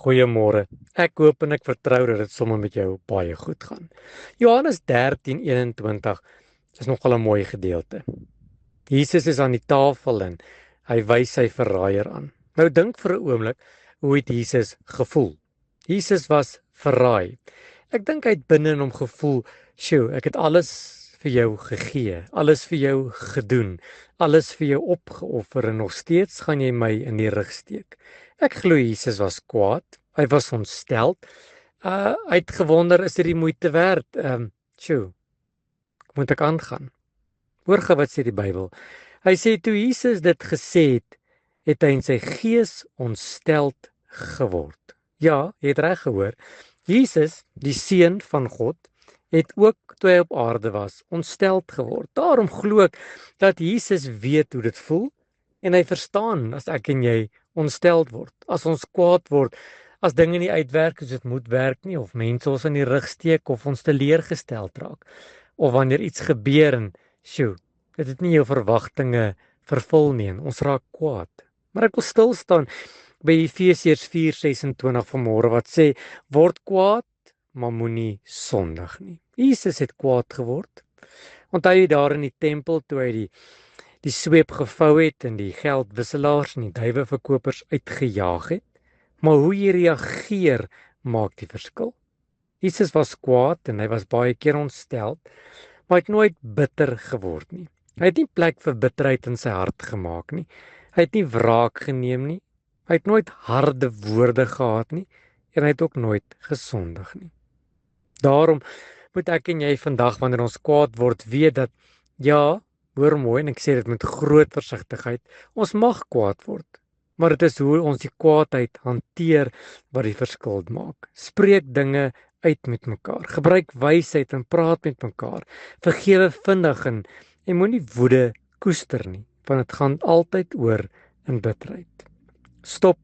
Goeiemôre. Ek hoop en ek vertrou dat dit sommer met jou baie goed gaan. Johannes 13:21 is nogal 'n mooi gedeelte. Jesus is aan die tafel en hy wys sy verraaier aan. Nou dink vir 'n oomblik, hoe het Jesus gevoel? Jesus was verraai. Ek dink hy het binne in hom gevoel, "Sjoe, ek het alles vir jou gegee, alles vir jou gedoen, alles vir jou opgeoffer en nog steeds gaan jy my in die rug steek." Ek glo Jesus was kwaad, hy was ontstel. Hy het gewonder, is dit die moeite werd? Sjoe, moet ek aangaan? Hoor gou wat sê die Bybel. Hy sê toe Jesus dit gesê het, het hy in sy gees ontsteld geword. Ja, jy het reg gehoor. Jesus, die seun van God, het ook toe hy op aarde was, ontsteld geword. Daarom glo ek dat Jesus weet hoe dit voel en hy verstaan as ek en jy ontsteld word, as ons kwaad word, as dinge nie uitwerk soos dit moet werk nie, of mense ons in die rug steek, of ons teleurgesteld raak, of wanneer iets gebeur en dit het nie jou verwagtinge vervul nie en ons raak kwaad. Maar ek wil stil staan by Efesiërs 4:26 vanmôre wat sê, word kwaad, maar moenie sondig nie. Jesus het kwaad geword. Onthou jy daar in die tempel toe hy die sweep gevou het en die geldwisselaars en die duiweverkopers uitgejaag het? Maar hoe jy reageer maak die verskil. Jesus was kwaad en hy was baie keer ontstel, maar hy het nooit bitter geword nie. Hy het nie plek vir bitterheid in sy hart gemaak nie. Hy het nie wraak geneem nie. Hy het nooit harde woorde gehad nie en hy het ook nooit gesondig nie. Daarom moet ek en jy vandag wanneer ons kwaad word weet dat ja, hoor mooi en ek sê dit met groot versigtigheid, ons mag kwaad word. Maar dit is hoe ons die kwaadheid hanteer wat die verskil maak. Spreek dinge uit met mekaar. Gebruik wysheid en praat met mekaar. Vergewe vinnig en moenie woede koester nie, want dit gaan altyd oor in bitterheid. Stop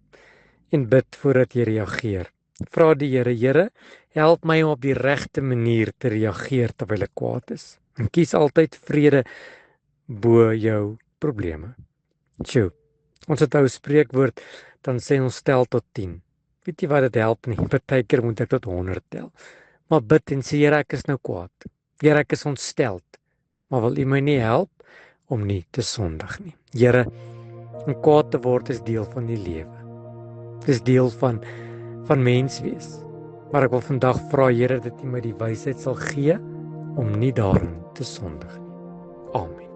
en bid voordat jy reageer. Vra die Here, Here, help my om op die regte manier te reageer terwyl ek kwaad is. En kies altyd vrede bo jou probleme. Sjoe. Ons het 'n ou spreekwoord, dan sê ons tel tot 10. Weet jy wat dit help nie? Partykeer moet ek tot 100 tel. Maar bid en sê, Here, ek is nou kwaad. Here, ek is ontstel. Maar wil U my nie help om nie te sondig nie? Here, om kwaad te word is deel van die lewe. Dis deel van mens wees. Maar ek wil vandag vra, Here, dat U my die wysheid sal gee om nie daarin te sondig nie. Amen.